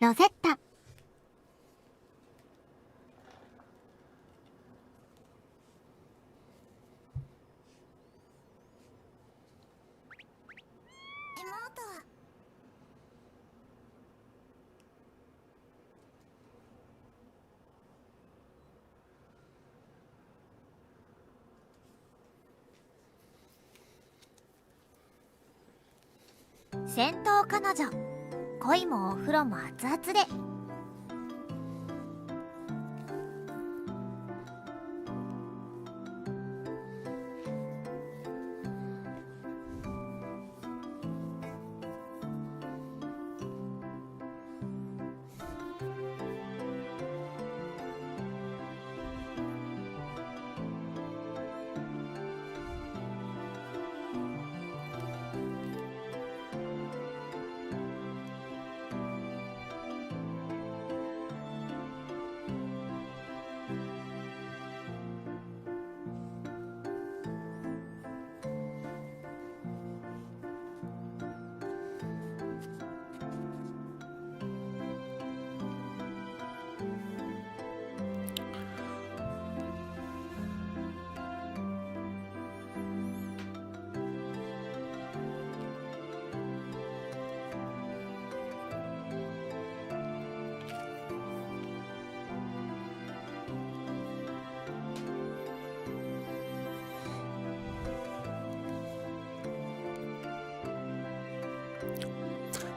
ロゼッタ。戦闘彼女、恋もお風呂も熱々で。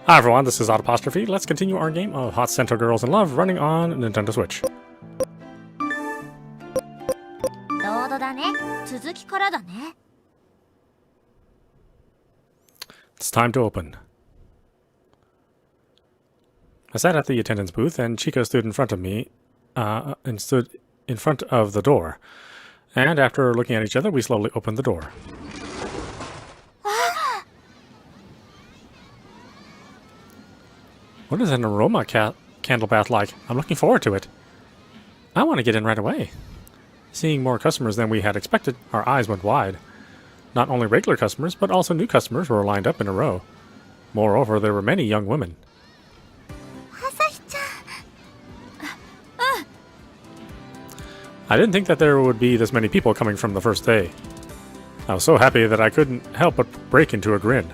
Hi everyone, this is audap. Let's continue our game of Hot Sento Girls in Love running on Nintendo Switch. ロードだね。続きからだね。It's time to open. I sat at the attendance booth and Chico stood in front of me, and stood in front of the door. And after looking at each other, we slowly opened the door. What is an aroma candle bath like? I'm looking forward to it. I want to get in right away. Seeing more customers than we had expected, our eyes went wide. Not only regular customers, but also new customers were lined up in a row. Moreover, there were many young women. I didn't think that there would be this many people coming from the first day. I was so happy that I couldn't help but break into a grin.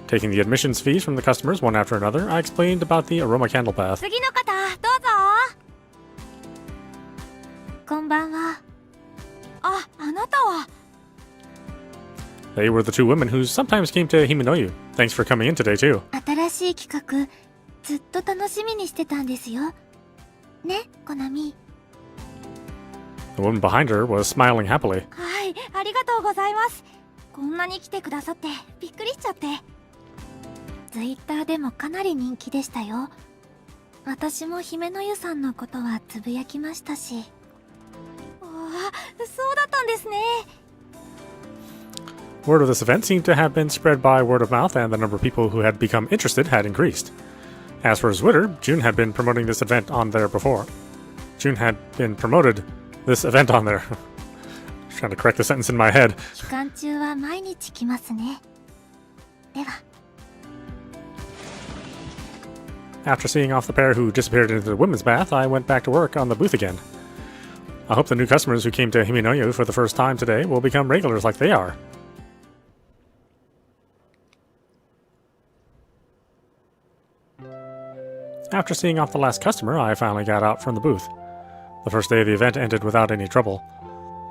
Taking the admissions fees from the customers one after another, I explained about the aroma candle bath. 次の方、どうぞ。こんばんは。あ、あなたは。They were the two women who sometimes came to Himenoyu. Thanks for coming in today too. 新しい企画、ずっと楽しみにしてたんですよ。ね、コナミ。The woman behind her was smiling happily. はい、ありがとうございます。こんなに来てくださってびっくりしちゃって。ツイッターでもかなり人気でしたよ。私も姫の湯さんのことはつぶやきましたし。ああ、そうだったんですね。Word of this event seemed to have been spread by word of mouth, and the number of people who had become interested had increased. As for Twitter, June had been promoting this event on there before. June had been promoted this event on there. Trying to correct the sentence in my head. 期間中は毎日来ますね。では。After seeing off the pair who disappeared into the women's bath, I went back to work on the booth again. I hope the new customers who came to Himenoyu for the first time today will become regulars like they are. After seeing off the last customer, I finally got out from the booth. The first day of the event ended without any trouble.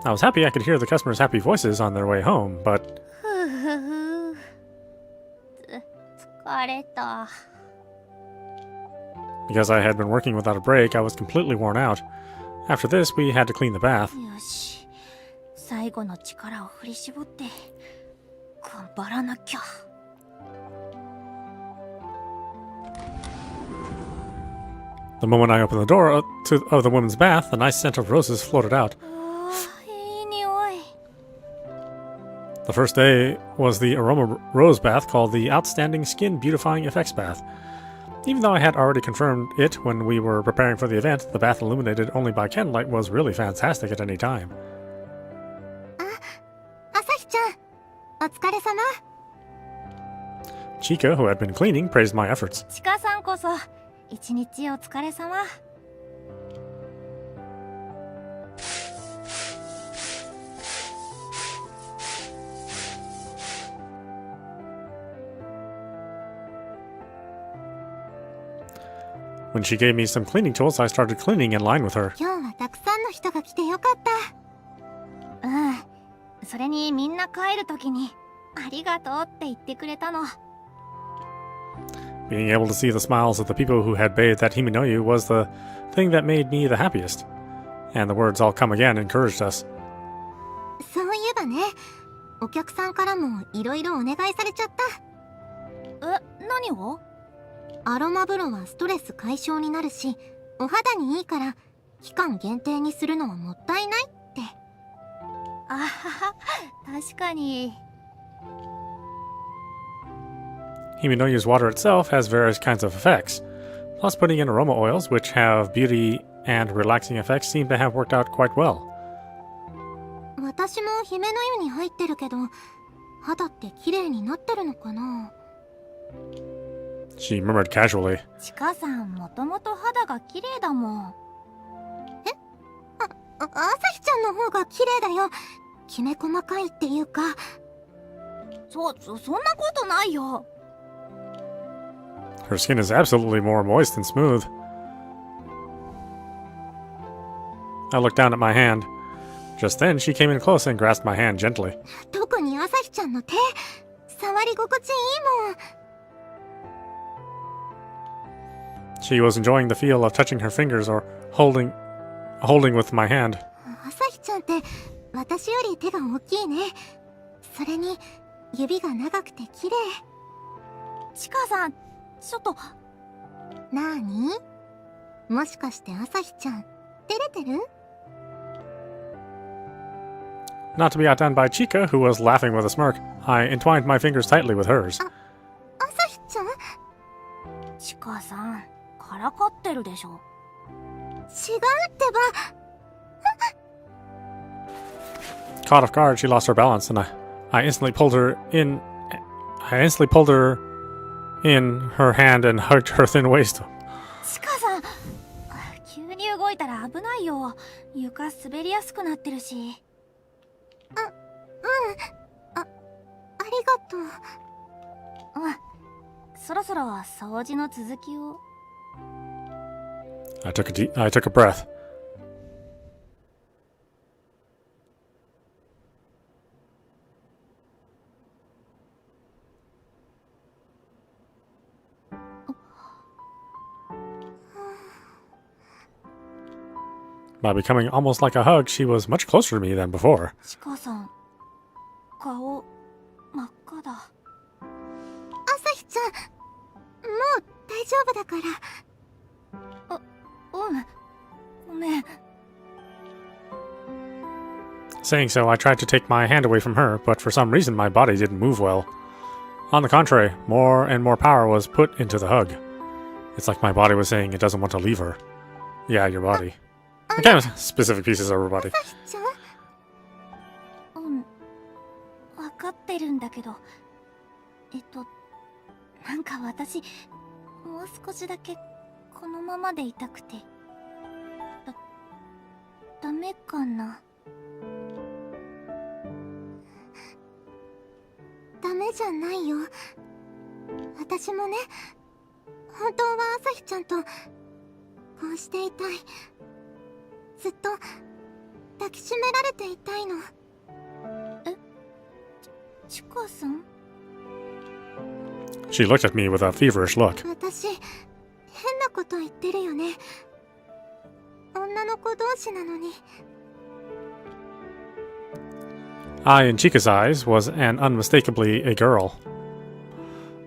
I was happy I could hear the customers' happy voices on their way home, but... 疲れた。Because I had been working without a break, I was completely worn out. After this, we had to clean the bath. よし、最後の力を振り絞って頑張らなきゃ。The moment I opened the door of the women's bath, a nice scent of roses floated out. いい匂い。The first day was the aroma rose bath called the Outstanding Skin Beautifying Effects Bath. Even though I had already confirmed it when we were preparing for the event, the bath illuminated only by candlelight was really fantastic at any time. あ、朝日ちゃん、お疲れ様。Chica, who had been cleaning, praised my efforts. チカさんこそ一日お疲れ様。When she gave me some cleaning tools, I started cleaning in line with her. 今日はたくさんの人が来てよかった。うん。それにみんな帰るときにありがとうって言ってくれたの。Being able to see the smiles of the people who had bathed at Himinoyu was the thing that made me the happiest. And the words "I'll come again" encouraged us. そういえばね、お客さんからもいろいろお願いされちゃった。何を？アロマ風呂はストレス解消になるし、お肌にいいから期間限定にするのはもったいないって。あはは、確かに。Himinoyu's water itself has various kinds of effects. Plus, putting in aroma oils, which have beauty and relaxing effects, seem to have worked out quite well. 私も姫の湯に入ってるけど、肌って綺麗になってるのかな？ She murmured casually. チカさんもともと肌が綺麗だもん。朝日ちゃんの方が綺麗だよ。きめ細かいっていうか。そんなことないよ。Her skin is absolutely more moist and smooth. I looked down at my hand. Just then, she came in close and grasped my hand gently. 特に朝日ちゃんの手、触り心地いいもん。She was enjoying the feel of touching her fingers or holding with my hand. 朝日ちゃんって私より手が大きいね。それに指が長くて綺麗。チカさん、ちょっと。なーに？もしかして朝日ちゃん照れてる？ Not to be outdone by Chica, who was laughing with a smirk, I entwined my fingers tightly with hers. 朝日ちゃん？チカさん、からかってるでしょ。違うってば。Caught off guard, she lost her balance, and I instantly pulled her in. I instantly pulled her in her hand and hugged her thin waist. チカさん、急に動いたら危ないよ。床滑りやすくなってるし。ありがとう。そろそろ掃除の続きを。I took a breath. By becoming almost like a hug, she was much closer to me than before. チカさん、顔真っ赤だ。朝日ちゃん、もう大丈夫だから。ごめん。Saying so, I tried to take my hand away from her, but for some reason my body didn't move well. On the contrary, more and more power was put into the hug. It's like my body was saying it doesn't want to leave her. Yeah, your body. Again, specific pieces of her body. 朝日ちゃん？わかってるんだけど、なんか私、もう少しだけこのままでいたくて。ダメかな？ダメじゃないよ。私もね、本当は朝日ちゃんとこうしていたい。ずっと抱きしめられていたいの。チカさん？ She looked at me with a feverish look. 私、変なこと言ってるよね。女の子同士なのに。I, in Chica's eyes, was an unmistakably a girl.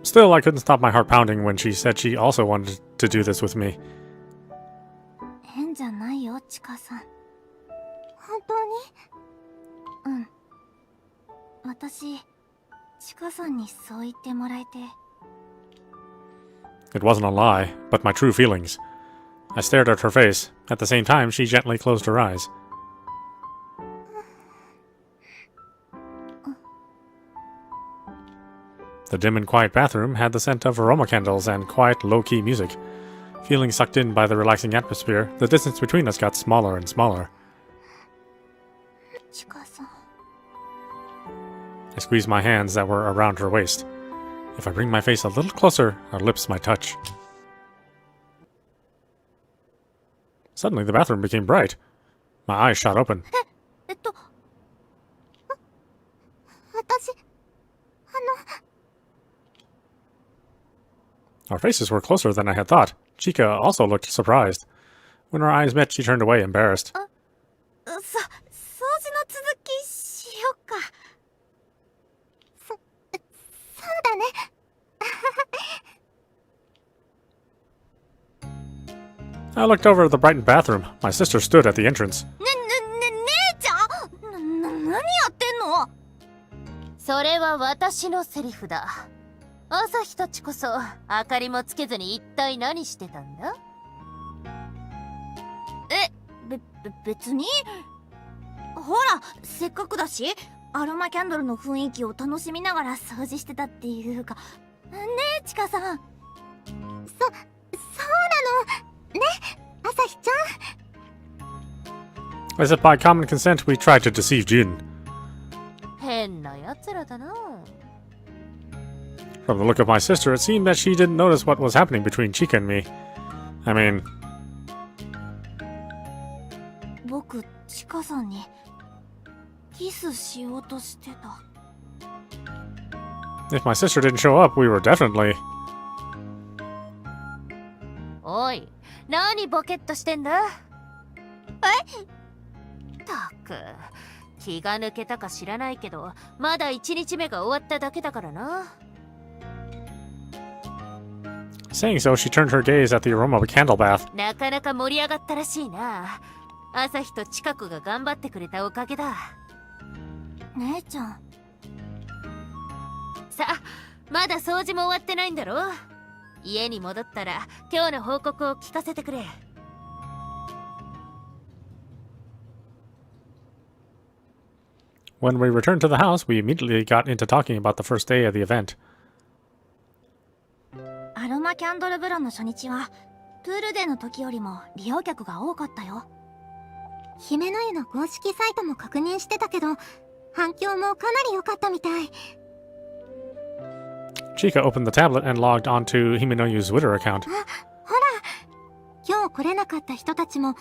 Still, I couldn't stop my heart pounding when she said she also wanted to do this with me. 変じゃないよ、チカさん。本当に？私、チカさんにそう言ってもらえて。It wasn't a lie, but my true feelings. I stared at her face. At the same time, she gently closed her eyes. The dim and quiet bathroom had the scent of aroma candles and quiet, low-key music. Feeling sucked in by the relaxing atmosphere, the distance between us got smaller and smaller. チカさん。 I squeezed my hands that were around her waist. If I bring my face a little closer, our lips might touch. Suddenly, the bathroom became bright. My eyes shot open. 私、Our faces were closer than I had thought. Chica also looked surprised. When our eyes met, she turned away, embarrassed. 掃除の続きしよっか。そうだね。I looked over at the brightened bathroom. My sister stood at the entrance. 姉ちゃん何やってんの？それは私のセリフだ。朝日たちこそ明かりもつけずに一体何してたんだ？別に。ほら、せっかくだし、アロマキャンドルの雰囲気を楽しみながら掃除してたっていうか。ねえ、チカさん。そうなの。ね、朝日ちゃん。 As if by common consent, we tried to deceive Jin. 変な奴らだな。From the look of my sister, it seemed that she didn't notice what was happening between Chica and me. I mean, 僕、チカさんにキスしようとしてた。 if my sister didn't show up, we were definitely... おい、何ボケっとしてんだ？ったく、気が抜けたか知らないけど、まだ1日目が終わっただけだからな。Saying so, she turned her gaze at the aroma of a candle bath. なかなか盛り上がったらしいな。朝日と近くが頑張ってくれたおかげだ。姉ちゃん。さあ、まだ掃除も終わってないんだろ？家に戻ったら今日の報告を聞かせてくれ。When we returned to the house, we immediately got into talking about the first day of the event. アロマキャンドル風呂の初日はプールデーの時よりも利用客が多かったよ。姫の湯の公式サイトも確認してたけど、反響もかなり良かったみたい。 Chica opened the tablet and logged onto Himenoyu's Twitter account. ほら、今日来れなかった人たちも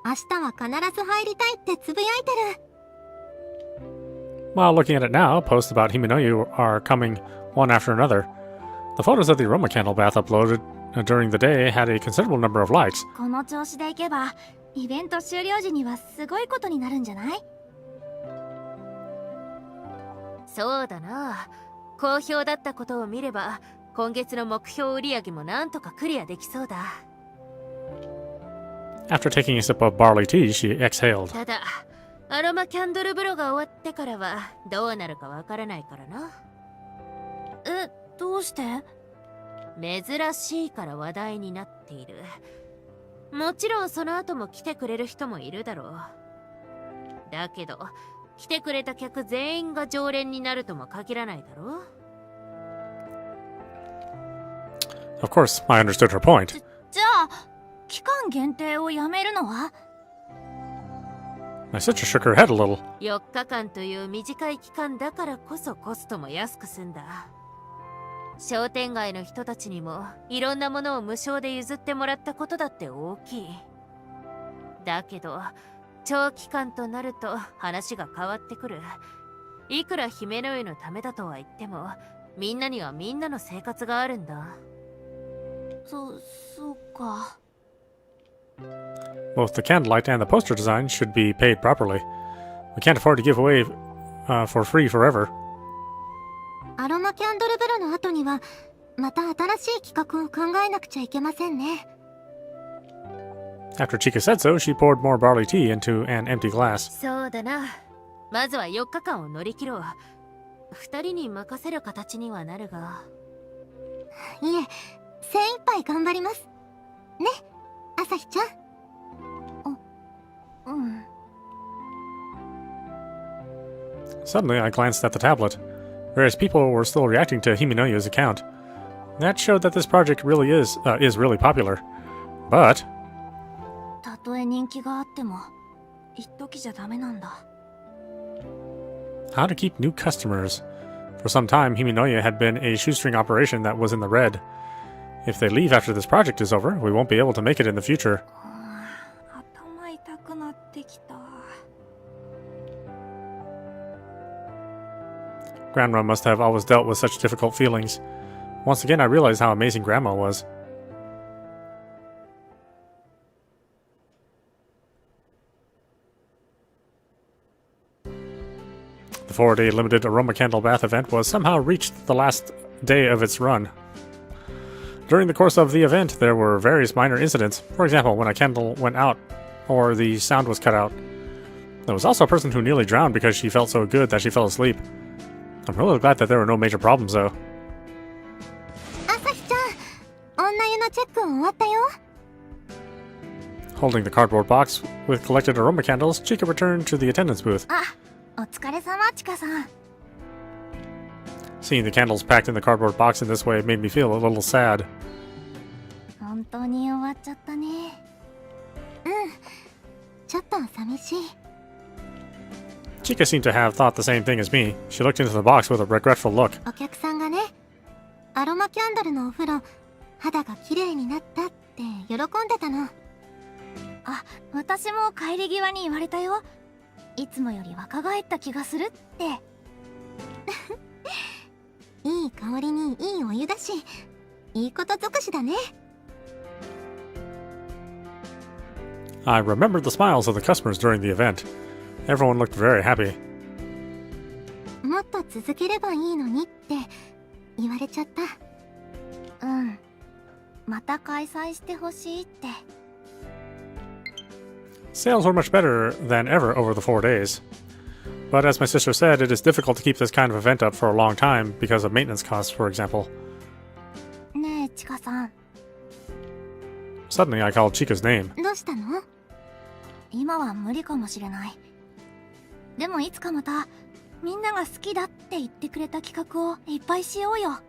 明日は必ず入りたいってつぶやいてる。 While looking at it now, posts about Himenoyu are coming one after another. The photos of the aroma candle bath uploaded during the day had a considerable number of likes. この調子でいけばイベント終了時にはすごいことになるんじゃない？そうだな。好評だったことを見れば今月の目標売上もなんとかクリアできそうだ。 After taking a sip of barley tea, she exhaled. ただアロマキャンドル風呂が終わってからはどうなるかわからないからな。どうして？珍しいから話題になっている。もちろんその後も来てくれる人もいるだろう。だけど来てくれた客全員が常連になるとも限らないだろう。 Of course, I understood her point. じゃあ期間限定をやめるのは？ My sister shook her head a little. 4日間という短い期間だからこそコストも安く済んだ。商店街の人たちにもいろんなものを無償で譲ってもらったことだって大きい。だけど長期間となると話が変わってくる。いくら姫の湯のためだとは言ってもみんなにはみんなの生活があるんだ。そうか。 Both the candlelight and the poster design should be paid properly. We can't afford to give away for free forever. アロマキャンドル風呂の後にはまた新しい企画を考えなくちゃいけませんね。 After Chica said so, she poured more barley tea into an empty glass. そうだな。まずは4日間を乗り切ろう。2人に任せる形にはなるが。いえ、精一杯頑張ります。ね、朝日ちゃん。うん。 Suddenly, I glanced at the tablet. Various people were still reacting to Himinoya's account. That showed that this project really is really popular. But たとえ人気があっても一時じゃダメなんだ。 how to keep new customers? For some time, Himinoya had been a shoestring operation that was in the red. If they leave after this project is over, we won't be able to make it in the future. 頭痛くなってきた。 Grandma must have always dealt with such difficult feelings. Once again, I realized how amazing Grandma was. The 4-day limited aroma candle bath event was somehow reached the last day of its run. During the course of the event, there were various minor incidents. For example, when a candle went out or the sound was cut out. There was also a person who nearly drowned because she felt so good that she fell asleep. I'm really glad that there were no major problems, though. 朝日ちゃん、女湯のチェック終わったよ。 Holding the cardboard box with collected aroma candles, Chica returned to the attendance booth. お疲れ様、チカさん。 Seeing the candles packed in the cardboard box in this way made me feel a little sad. 本当に終わっちゃったね。ちょっと寂しい。 Chica seemed to have thought the same thing as me. She looked into the box with a regretful look. お客さんがね、アロマキャンドルのお風呂、肌が綺麗になったって喜んでたの。あ、私も帰り際に言われたよ。いつもより若返った気がするって。いい香りにいいお湯だし、いいこと尽くしだね。 I remembered the smiles of the customers during the event. Everyone looked very happy. もっと続ければいいのにって言われちゃった。また開催してほしいって。 Sales were much better than ever over the 4 days. But as my sister said, it is difficult to keep this kind of event up for a long time because of maintenance costs, for example. ねえ、チカさん。 Suddenly, I called Chica's name. どうしたの？今は無理かもしれない。でもいつかまたみんなが好きだって言ってくれた企画をいっぱいしようよ。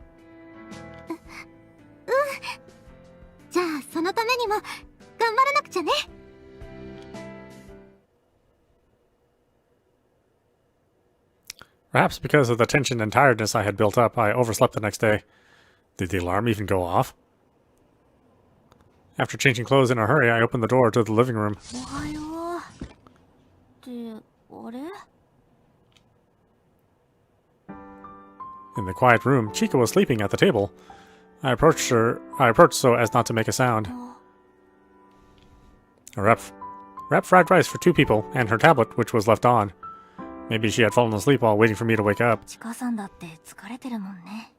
じゃあそのためにも頑張らなくちゃね。 Perhaps because of the tension and tiredness I had built up, I overslept the next day. Did the alarm even go off? After changing clothes in a hurry, I opened the door to the living room. おはよう。ってあれ？ In the quiet room, Chica was sleeping at the table. I approached so as not to make a sound. A wrapped fried rice for 2 people, and her tablet, which was left on. Maybe she had fallen asleep while waiting for me to wake up. チカさんだって疲れてるもんね。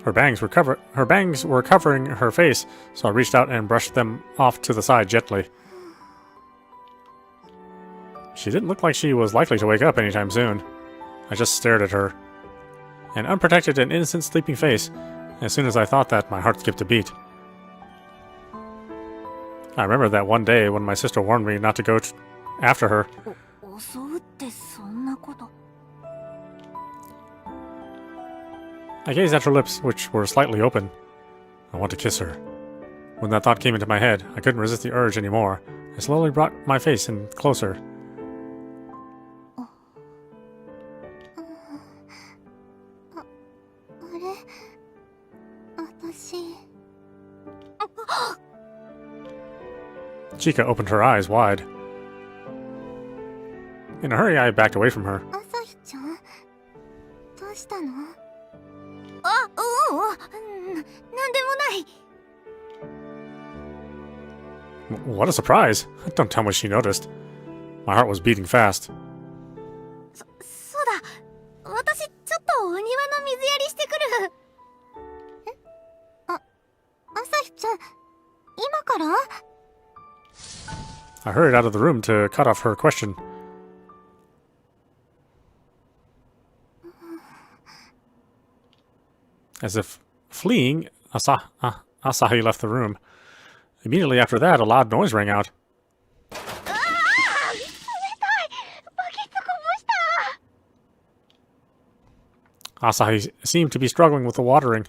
Her bangs were covering her face, so I reached out and brushed them off to the side gently. She didn't look like she was likely to wake up anytime soon. I just stared at her. An unprotected and innocent sleeping face. As soon as I thought that, my heart skipped a beat. I remember that one day when my sister warned me not to go after her. 襲うってそんなこと。 I gazed at her lips, which were slightly open. I want to kiss her. When that thought came into my head, I couldn't resist the urge anymore. I slowly brought my face in closer. あれ、私。 Chica opened her eyes wide. In a hurry, I backed away from her. 朝日ちゃん、どうしたの？あ、なんでもない。 What a surprise! Don't tell me she noticed. My heart was beating fast. そうだ。私ちょっとお庭の水やりしてくる。朝日ちゃん、今から？ I hurried out of the room to cut off her question. As if fleeing, Asahi left the room. Immediately after that, a loud noise rang out. Asahi seemed to be struggling with the watering.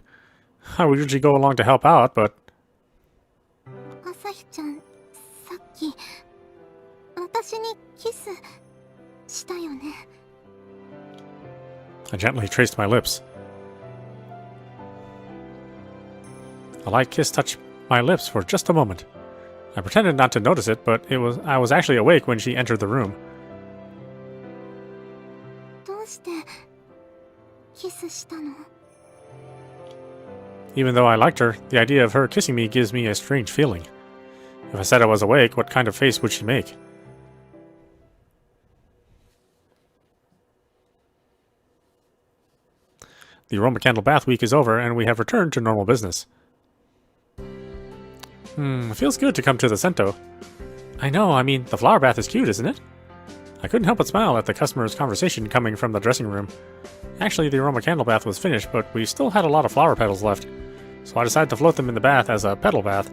I would usually go along to help out, but 朝日ちゃん、さっき私にキスしたよね。 I gently traced my lips. A light kiss touched my lips for just a moment. I pretended not to notice it, but I was actually awake when she entered the room. どうしてキスしたの？ Even though I liked her, the idea of her kissing me gives me a strange feeling. If I said I was awake, what kind of face would she make? The aroma candle bath week is over, and we have returned to normal business. It feels good to come to the Sento. I know, I mean, the flower bath is cute, isn't it? I couldn't help but smile at the customer's conversation coming from the dressing room. Actually, the aroma candle bath was finished, but we still had a lot of flower petals left, so I decided to float them in the bath as a petal bath.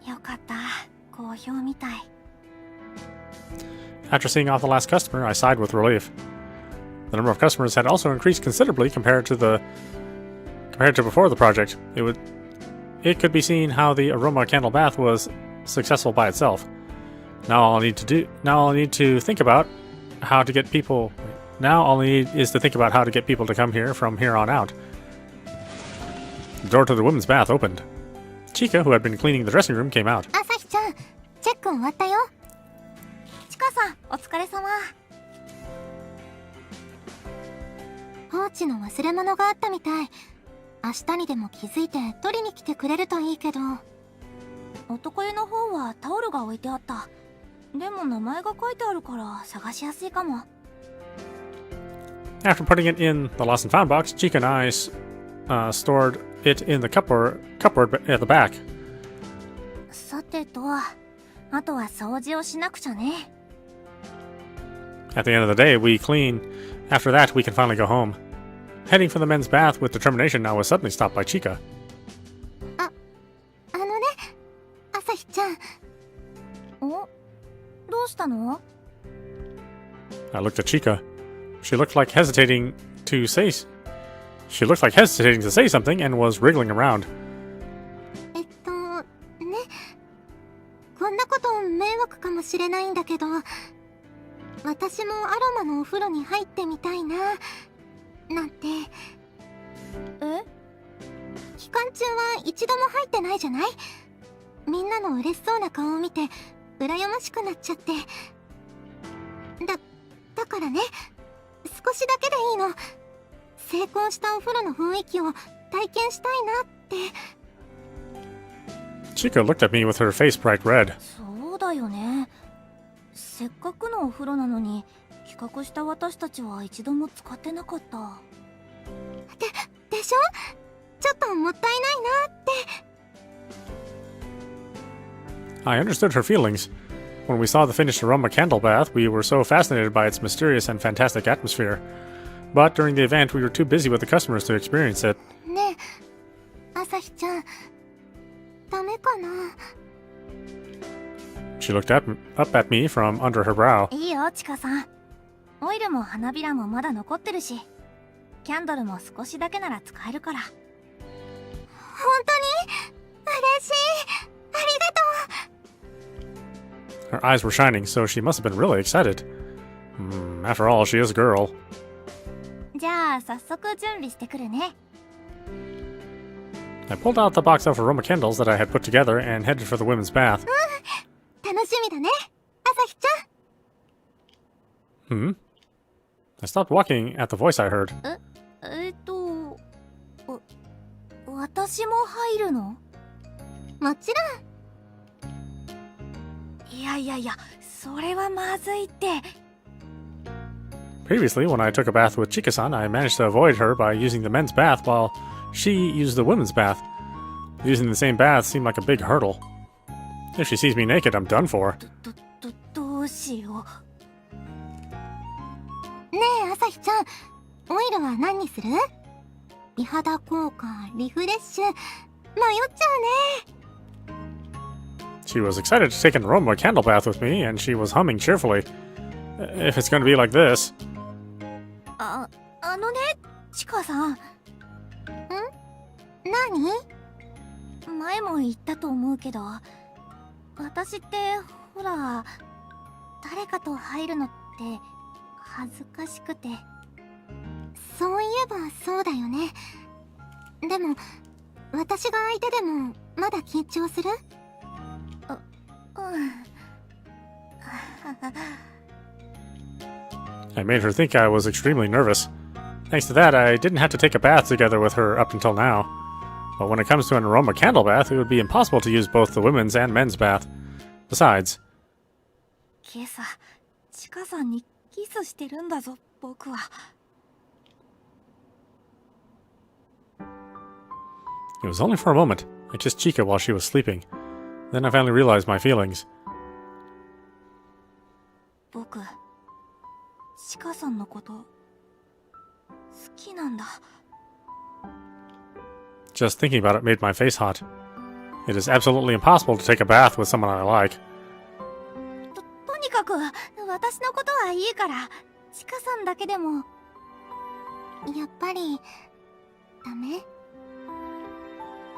よかった。好評みたい。 After seeing off the last customer, I sighed with relief. The number of customers had also increased considerably compared to before the project. It could be seen how the aroma candle bath was successful by itself. Now all I need to think about how to get people. Now all I need is to think about how to get people to come here from here on out. The door to the women's bath opened. Chica, who had been cleaning the dressing room, came out. 朝日ちゃん、チェック終わったよ。ちかさん、お疲れ様。放置の忘れ物があったみたい。明日にでも気づいて取りに来てくれるといいけど。男湯の方はタオルが置いてあった。でも名前が書いてあるから探しやすいかも。After putting it in the lost and found box, Chica and I stored it in the cupboard at the back. さてと、あとは掃除をしなくちゃね。At the end of the day, we clean. After that, we can finally go home. Heading for the men's bath with determination, I was suddenly stopped by Chica. あのね、朝日ちゃん。お、どうしたの？ I looked at Chica. She looked like hesitating to say something and was wriggling around. ね、こんなこと迷惑かもしれないんだけど、私もアロマのお風呂に入ってみたいな、なんて。え？期間中は一度も入ってないじゃない？みんなの嬉しそうな顔を見て羨ましくなっちゃって。だからね、少しだけでいいの。成功したお風呂の雰囲気を体験したいなって。Chica looked at me with her face bright red. そうだよね。せっかくのお風呂なのに企画した私たちは一度も使ってなかった。でしょ？ちょっともったいないなって。 I understood her feelings. When we saw the finished aroma candle bath, we were so fascinated by its mysterious and fantastic atmosphere. But during the event, we were too busy with the customers to experience it. ねえ、朝日ちゃん、ダメかな？ She looked up at me from under her brow. いいよ、チカさん。オイルも花びらもまだ残ってるし、キャンドルも少しだけなら使えるから。本当に？嬉しい。ありがとう。 Her eyes were shining, so she must have been really excited. After all, she is a girl. じゃあ早速準備してくるね。 I pulled out the box of aroma candles that I had put together and headed for the women's bath. 楽しみだね、朝日ちゃん。I stopped walking at the voice I heard. 私も入るの？もちろん。いや、それはまずいって。 Previously, when I took a bath with Chika-san, I managed to avoid her by using the men's bath while she used the women's bath. Using the same bath seemed like a big hurdle. If she sees me naked, I'm done for. どうしよねえ、朝日ちゃん、オイルは何にする？美肌効果、リフレッシュ、迷っちゃうね。 She was excited to take an aroma candle bath with me, and she was humming cheerfully. If it's going to be like this. う。のね、チカさん。何？前も言ったと思うけど、私ってほら、誰かと入るのって恥ずかしくて。そういえばそうだよね。でも私が相手でもまだ緊張する？I made her think I was extremely nervous. Thanks to that, I didn't have to take a bath together with her up until now. But when it comes to an aroma candle bath, it would be impossible to use both the women's and men's bath. Besides, 今朝、チカさんにキスしてるんだぞ、僕は。it was only for a moment. I kissed Chica while she was sleeping. Then I finally realized my feelings. 僕、チカさんのこと好きなんだ。Just thinking about it made my face hot. It is absolutely impossible to take a bath with someone I like. とにかく私のことはいいから、チカさんだけでも。やっぱりダメ？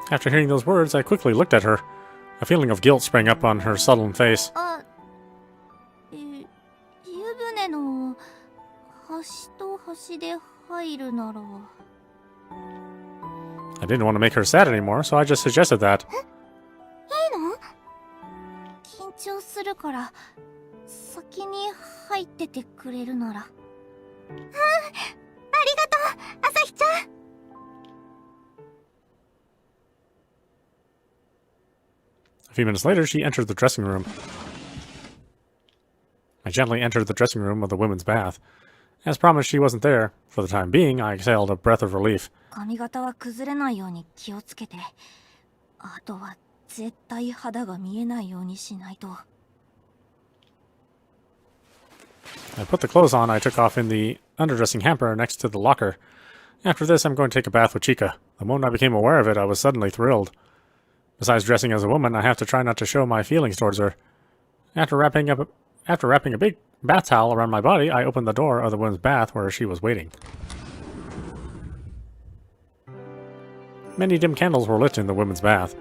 After hearing those words, I quickly looked at her. A feeling of guilt sprang up on her sullen face. 湯船の端と端で入るなら。I didn't want to make her sad anymore, so I just suggested that. いいの？緊張するから先に入っててくれるなら。ありがとう、朝日ちゃん。A few minutes later, she entered the dressing room. I gently entered the dressing room of the women's bath. As promised, she wasn't there. For the time being, I exhaled a breath of relief. 髪型は崩れないように気をつけて。あとは絶対肌が見えないようにしないと。I put the clothes on I took off in the underdressing hamper next to the locker. After this, I'm going to take a bath with Chica. The moment I became aware of it, I was suddenly thrilled. Besides dressing as a woman, I have to try not to show my feelings towards her. After wrapping a big bath towel around my body, I opened the door of the women's bath where she was waiting. Many dim candles were lit in the women's bath.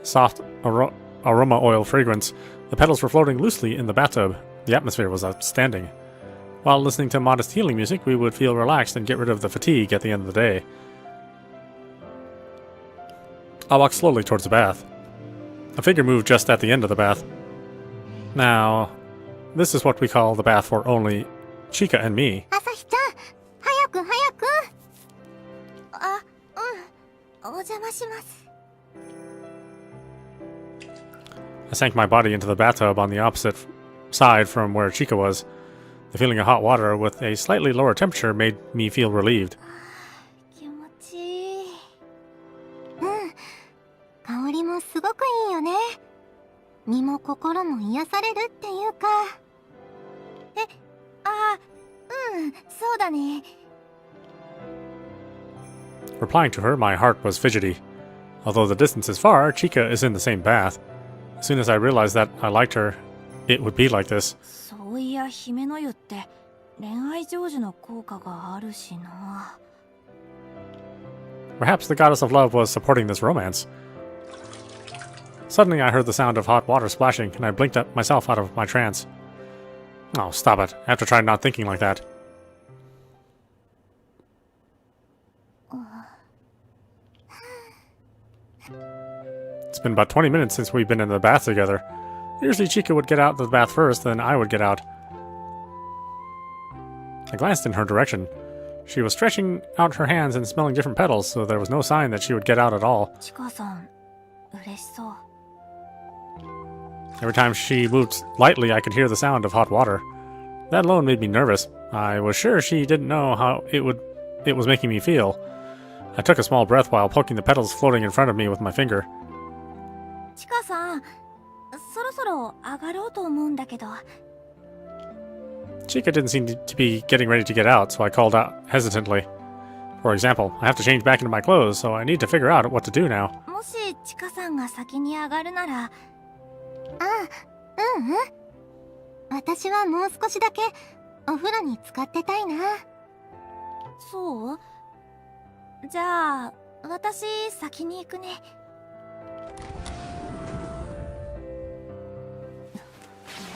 Soft aroma oil fragrance. The petals were floating loosely in the bathtub. The atmosphere was outstanding. While listening to modest healing music, we would feel relaxed and get rid of the fatigue at the end of the day. I walked slowly towards the bath. A figure moved just at the end of the bath. Now, this is what we call the bath for only Chica and me. 朝日ちゃん、早く早く。お邪魔します。I sank my body into the bathtub on the opposite side from where Chica was. The feeling of hot water with a slightly lower temperature made me feel relieved. 気持ちいい。香りもすごくいいよね。身も心も癒されるっていうか。そうだね。Replying to her, my heart was fidgety. Although the distance is far, Chica is in the same bath. As soon as I realized that I liked her, it would be like this. そういや、姫の湯って恋愛成就の効果があるしな。Perhaps the goddess of love was supporting this romance. Suddenly I heard the sound of hot water splashing, and I blinked at myself out of my trance. Oh, stop it. I have to try not thinking like that. It's been about 20 minutes since we've been in the bath together. Usually Chica would get out of the bath first, then I would get out. I glanced in her direction. She was stretching out her hands and smelling different petals, so there was no sign that she would get out at all. チカさん、嬉しそう。Every time she moved lightly, I could hear the sound of hot water. That alone made me nervous. I was sure she didn't know how it was making me feel. I took a small breath while poking the petals floating in front of me with my finger. チカさん、そろそろ上がろうと思うんだけど。Chica didn't seem to be getting ready to get out, so I called out hesitantly. For example, I have to change back into my clothes, so I need to figure out what to do now. もしチカさんが先に上がるなら。私はもう少しだけお風呂に浸かってたいな。そう？じゃあ、私先に行くね。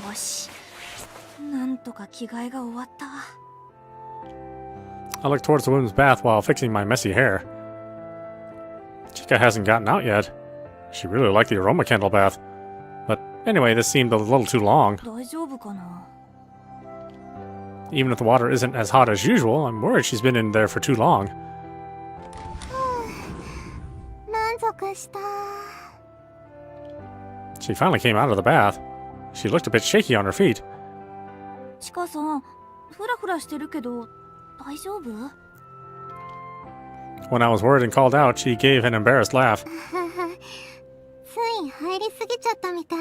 よし。なんとか着替えが終わったわ。I look towards the women's bath while fixing my messy hair. Chica hasn't gotten out yet. She really liked the aroma candle bath. But anyway, this seemed a little too long. 大丈夫かな？ Even if the water isn't as hot as usual, I'm worried she's been in there for too long. 満足した。 She finally came out of the bath. She looked a bit shaky on her feet. チカさん、フラフラしてるけど、大丈夫？ When I was worried and called out, she gave an embarrassed laugh. つい入りすぎちゃったみたい。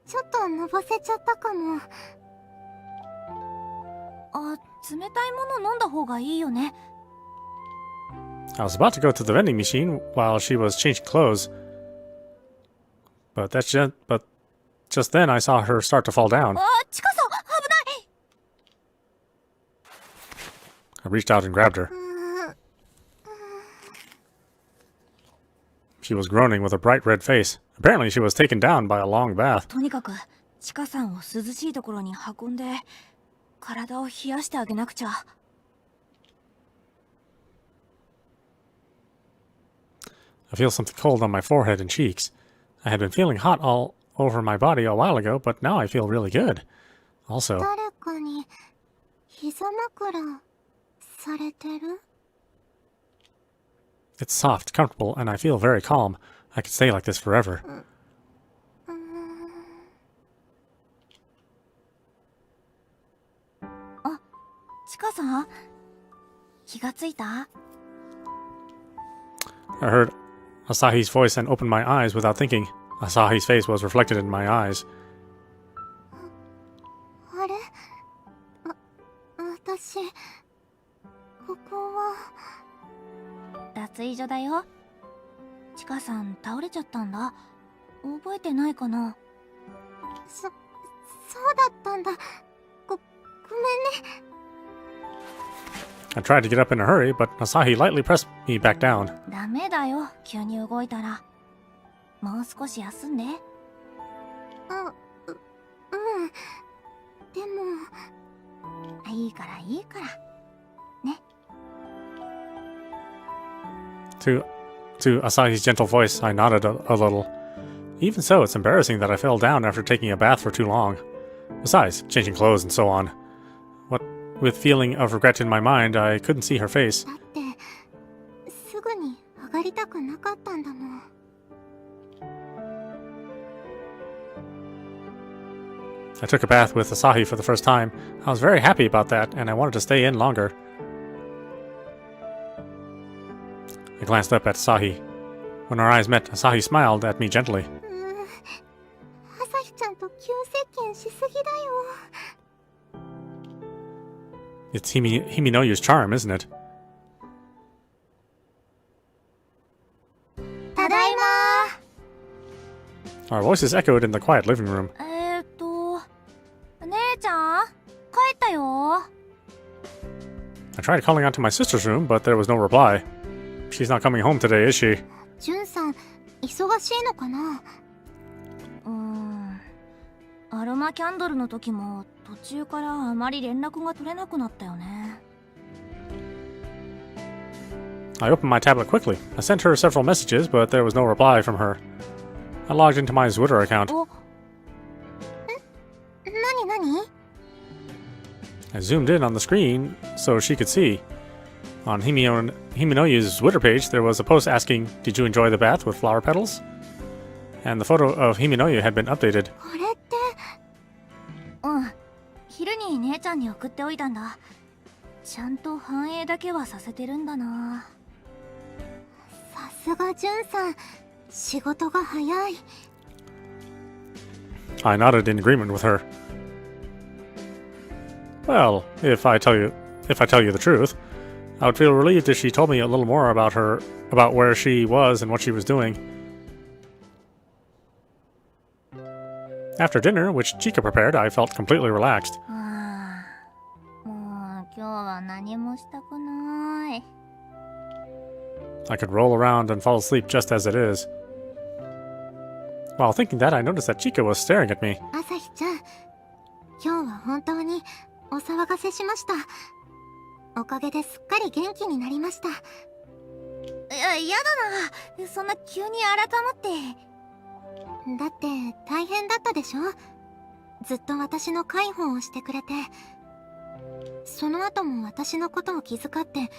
ちょっとのぼせちゃったかも。あ、冷たいもの飲んだ方がいいよね。I was about to go to the vending machine while she was changing clothes. But just then I saw her start to fall down. あ、チカさん、危ない！ I reached out and grabbed her. She was groaning with a bright red face. Apparently she was taken down by a long bath. とにかく、チカさんを涼しいところに運んで、体を冷やしてあげなくちゃ。I feel something cold on my forehead and cheeks. I had been feeling hot all over my body a while ago, but now I feel really good. Also, 誰かに膝枕されてる？ it's soft, comfortable, and I feel very calm. I could stay like this forever. あ、チカさん、気がついた？ I heard Asahi's voice and opened my eyes without thinking. Asahi's face was reflected in my eyes. あれ？私、ここは。脱衣所だよ。チカさん倒れちゃったんだ。覚えてないかな？そうだったんだ。ごめんね。I tried to get up in a hurry, but Asahi lightly pressed me back down. ダメだよ、急に動いたら。もう少し休んで。でも。いいからいいから。ね。To Asahi's gentle voice, I nodded a little. Even so, it's embarrassing that I fell down after taking a bath for too long. Besides, changing clothes and so on. What with feeling of regret in my mind, I couldn't see her face. だって、すぐに上がりたくなかったんだもん。I took a bath with Asahi for the first time. I was very happy about that, and I wanted to stay in longer. I glanced up at Asahi. When our eyes met, Asahi smiled at me gently. 朝日ちゃんと急接近しすぎだよ。 It's Himinoyu's charm, isn't it? ただいま。 Our voices echoed in the quiet living room. 姉ちゃん、帰ったよ。I tried calling onto my sister's room, but there was no reply. She's not coming home today, is she? ジュンさん、忙しいのかな？アロマキャンドルの時も途中からあまり連絡が取れなくなったよね。I opened my tablet quickly. I sent her several messages, but there was no reply from her. I logged into my Twitter account. なに I zoomed in on the screen so she could see. On Himinoyu's Twitter page, there was a post asking, "Did you enjoy the bath with flower petals?" And the photo of Himinoyu had been updated. これって。昼に姉ちゃんに送っておいたんだ。ちゃんと反映だけはさせてるんだな。さすがジュンさん、仕事が早い。I nodded in agreement with her. Well, if I tell you the truth, I would feel relieved if she told me a little more about where she was and what she was doing. After dinner, which Chica prepared, I felt completely relaxed. 今日は何もしたくない。 I could roll around and fall asleep just as it is. While thinking that, I noticed that Chica was staring at me. 朝日ちゃん、今日は本当にお騒がせしました。おかげですっかり元気になりました。やだな、そんな急に改まって。だって大変だったでしょ。ずっと私の介抱をしてくれて、その後も私のことを気遣って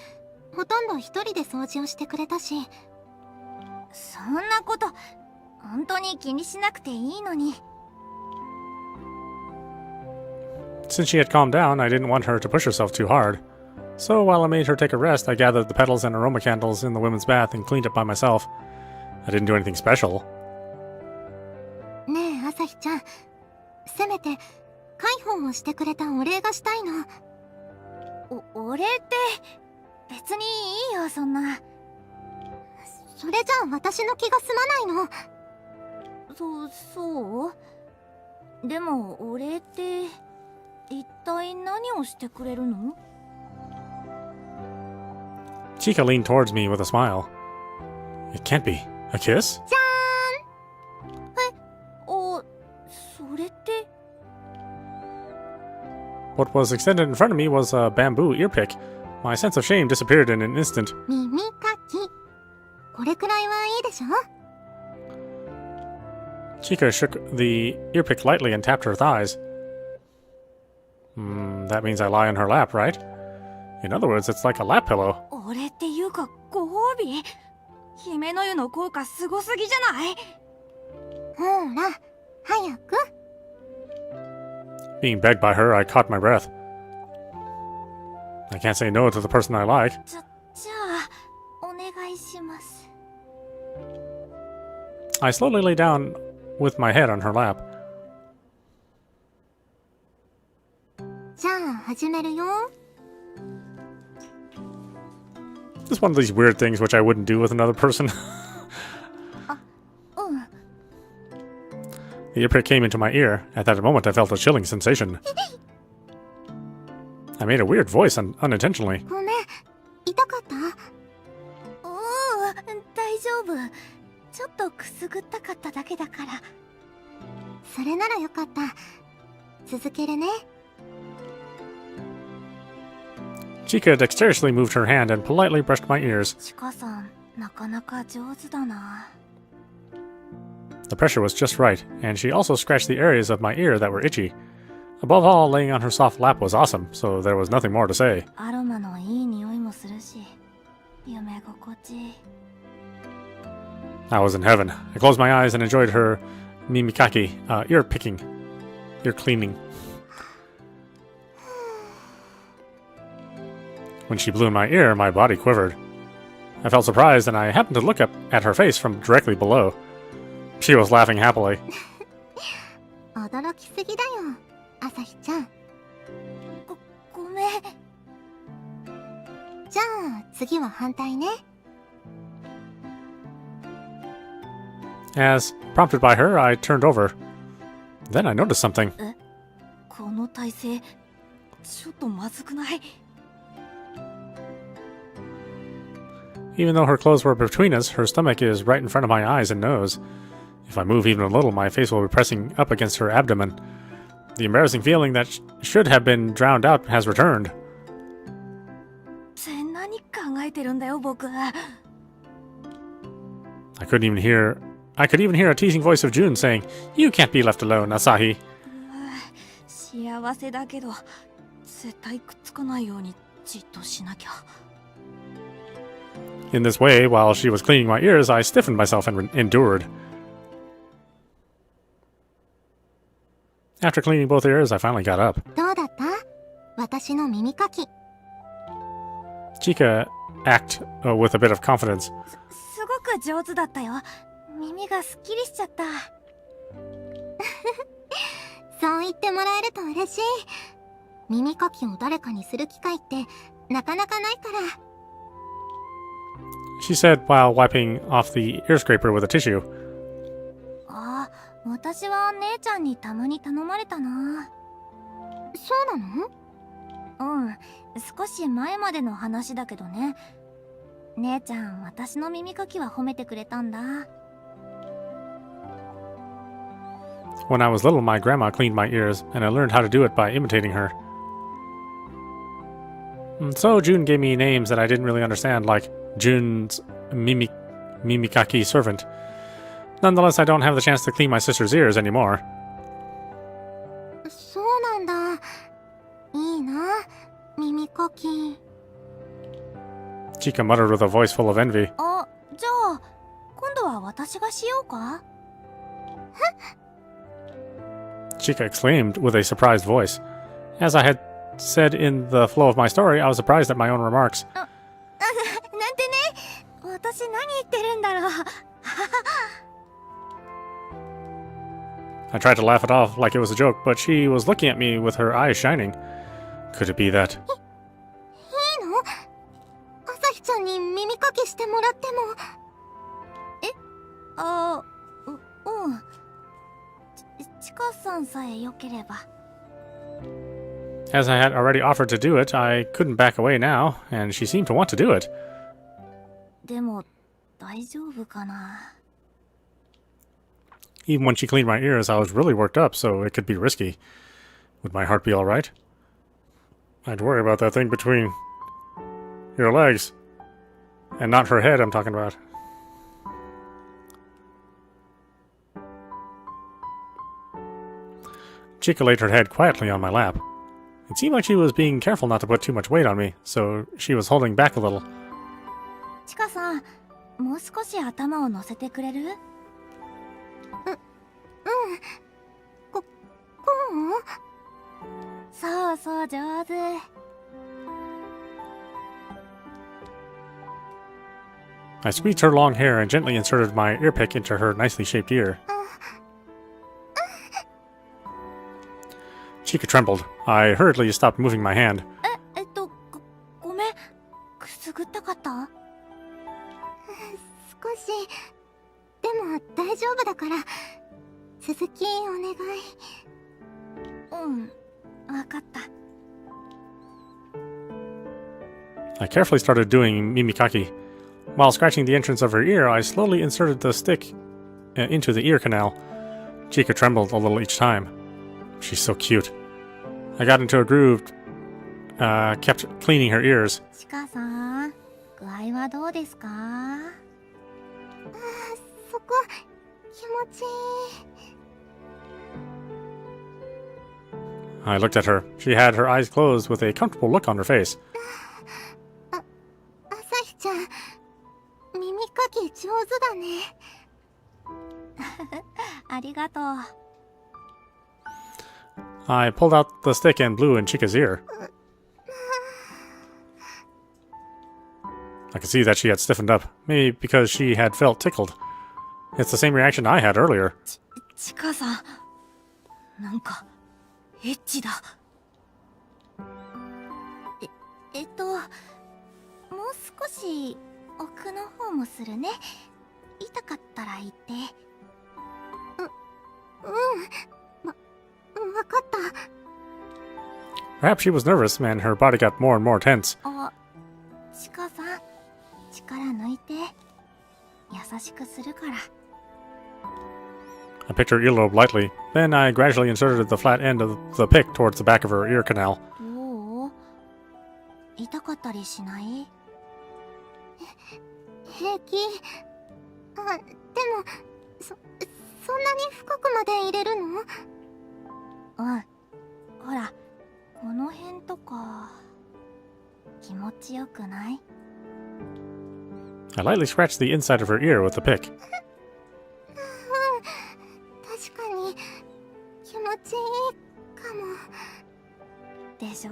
ほとんど一人で掃除をしてくれたし。そんなこと本当に気にしなくていいのに。 Since she had calmed down, I didn't want her to push herself too hard. So while I made her take a rest, I gathered the petals and aroma candles in the women's bath and cleaned up by myself. I didn't do anything special. ねえ朝日ちゃん、せめて介抱をしてくれたお礼がしたいの。お礼って別にいいよ、そんな。それじゃあ私の気が済まないの。そうでもお礼って一体何をしてくれるの？ Chica leaned towards me with a smile. It can't be. A kiss? じゃそれって。 What was extended in front of me was a bamboo ear pick. My sense of shame disappeared in an instant. ーん、耳かき。これくらいはいいでしょ。 Chica shook the ear pick lightly and tapped her thighs. That means I lie on her lap, right? In other words, it's like a lap pillow. お礼っていうかご褒美？姫の湯の効果すごすぎじゃない？ほら、早く。 Being begged by her, I caught my breath. I can't say no to the person I like. じゃあお願いします。 I slowly lay down with my head on her lap. じゃあ始めるよ。 It's one of these weird things which I wouldn't do with another person. うん。 The ear pick came into my ear. At that moment, I felt a chilling sensation. I made a weird voice unintentionally. ごめん、痛かった？大丈夫。ちょっとくすぐったかっただけだから。それならよかった。続けるね。 Chica dexterously moved her hand and politely brushed my ears. チカさん、なかなか上手だな。 The pressure was just right, and she also scratched the areas of my ear that were itchy. Above all, laying on her soft lap was awesome, so there was nothing more to say. アロマのいい匂いもするし、夢心地いい。 I was in heaven. I closed my eyes and enjoyed her mimikaki, ear picking, ear cleaning. When she blew in my ear, my body quivered. I felt surprised, and I happened to look up at her face from directly below. She was laughing happily. 驚きすぎだよ、朝日ちゃん。ごめん。じゃあ次は反対ね。 As prompted by her, I turned over. Then I noticed something. この体勢、ちょっとまずくない？ Even though her clothes were between us, her stomach is right in front of my eyes and nose. If I move even a little, my face will be pressing up against her abdomen. The embarrassing feeling that should have been drowned out has returned. 何考えてるんだよ、僕。 I could even hear a teasing voice of June saying, "You can't be left alone, Asahi." 幸せだけど、絶対くっつかないようにじっとしなきゃ。 In this way, while she was cleaning my ears, I stiffened myself and endured. After cleaning both ears, I finally got up. どうだった？私の耳かき。 Chica acted with a bit of confidence. すごく上手だったよ。耳がすっきりしちゃった。そう言ってもらえると嬉しい。耳かきを誰かにする機会ってなかなかないから。 She said while wiping off the ear scraper with a tissue. ああ、私は姉ちゃんにたまに頼まれたな。そうなの？少し前までの話だけどね。姉ちゃん、私の耳かきは褒めてくれたんだ。When I was little, my grandma cleaned my ears, and I learned how to do it by imitating her. So June gave me names that I didn't really understand, like June's Mimikaki servant. Nonetheless, I don't have the chance to clean my sister's ears anymore. そうなんだ。いいな、耳かき。Chica muttered with a voice full of envy. あ、じゃあ、今度は私がしようか？ Chica exclaimed with a surprised voice. As I had said in the flow of my story, I was surprised at my own remarks. なんてね、私何言ってるんだろう。I tried to laugh it off like it was a joke, but she was looking at me with her eyes shining. Could it be that? いいの？朝日ちゃんに耳かきしてもらっても。ちかさんさえ良ければ。As I had already offered to do it, I couldn't back away now, and she seemed to want to do it. でも、大丈夫かな。Even when she cleaned my ears, I was really worked up, so it could be risky. Would my heart be all right? I'd worry about that thing between your legs. And not her head I'm talking about. Chica laid her head quietly on my lap. It seemed like she was being careful not to put too much weight on me, so she was holding back a little. ちかさん、もう少し頭を乗せてくれる？こう？そうそう、上手。I squeezed her long hair and gently inserted my ear pick into her nicely shaped ear. Chica trembled. I hurriedly stopped moving my hand. ごめん。くすぐったかった？少し。でも大丈夫だから。続きお願い。わかった。I carefully started doing mimikaki. While scratching the entrance of her ear, I slowly inserted the stick into the ear canal. Chica trembled a little each time. She's so cute. I got into a groove, kept cleaning her ears. ちかさん、具合はどうですか？そこ、気持ちいい。I looked at her. She had her eyes closed with a comfortable look on her face. 朝日ちゃん、耳かき上手だね。ありがとう。I pulled out the stick and blew in Chica's ear. I could see that she had stiffened up, maybe because she had felt tickled. It's the same reaction I had earlier. ちかさん、なんかエッチだ。もう少し奥の方もするね。痛かったら言って。わかった。Perhaps she was nervous, and her body got more and more tense. ちかさん、力抜いて。優しくするから。I picked her earlobe lightly. Then I gradually inserted the flat end of the pick towards the back of her ear canal. どう？痛かったりしない？平気。でも、そんなに深くまで入れるの？ほら、この辺とか気持ちよくない？ I lightly scratched the inside of her ear with the pick. 確かに気持ちいいかも。でしょ？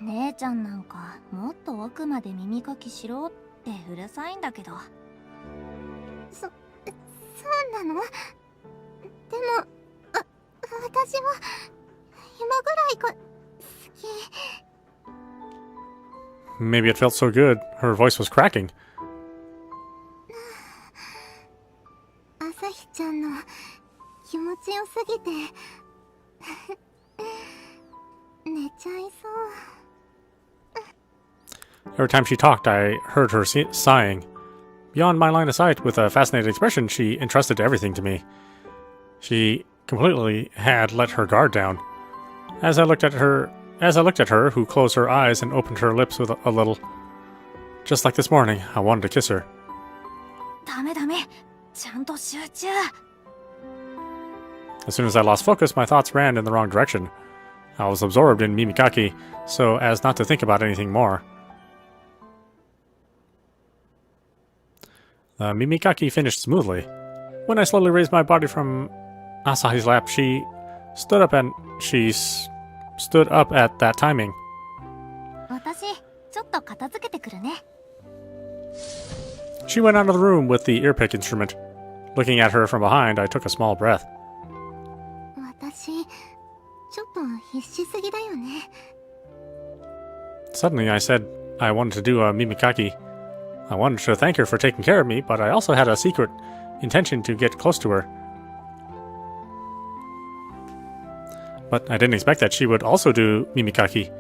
姉ちゃんなんかもっと奥まで耳かきしろってうるさいんだけど。そうなの？でも、私は今ぐらいが好き。Maybe it felt so good, her voice was cracking. 朝日ちゃんの気持ちよすぎて寝ちゃいそう。Every time she talked, I heard her sighing. Beyond my line of sight, with a fascinated expression, she entrusted everything to me. She completely had let her guard down. As I looked at her, who closed her eyes and opened her lips with a little. Just like this morning, I wanted to kiss her. ダメダメ。ちゃんと集中。As soon as I lost focus, my thoughts ran in the wrong direction. I was absorbed in Mimikaki, so as not to think about anything more. The Mimikaki finished smoothly. When I slowly raised my body from Asahi's lap, she stood up at that timing. 私、ちょっと片付けてくるね。She went out of the room with the earpick instrument. Looking at her from behind, I took a small breath. 私、ちょっと必死すぎだよね。Suddenly, I said I wanted to do a Mimikaki. I wanted to thank her for taking care of me, but I also had a secret intention to get close to her. But I didn't expect that she would also do Mimikaki.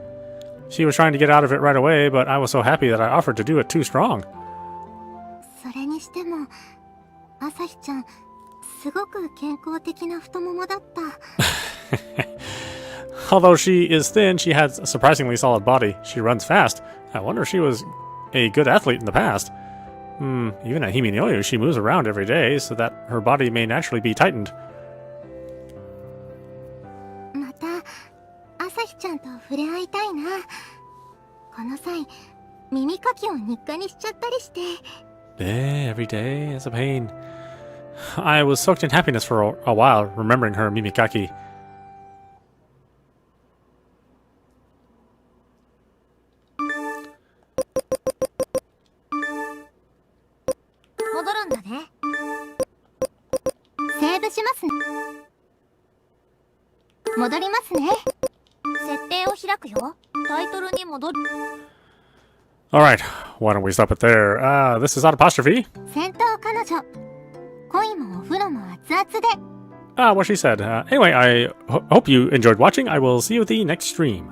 She was trying to get out of it right away, but I was so happy that I offered to do it too strong. それにしても、朝日ちゃん、すごく健康的な太ももだった。Although she is thin, she has a surprisingly solid body. She runs fast. I wonder if she was a good athlete in the past. Even at Himinoyu, she moves around every day so that her body may naturally be tightened. また、朝日ちゃんと触れ合いたいな。この際、耳かきを日課にしちゃったりして。Every day is a pain. I was soaked in happiness for a while, remembering her Mimikaki. 戻るんだね。セーブしますね。戻りますね。設定を開くよ。タイトルに戻る。Alright, why don't we stop it there? This is audapostrophe. 戦闘彼女。恋もお風呂も熱々で。What she said. Anyway, I hope you enjoyed watching. I will see you at the next stream.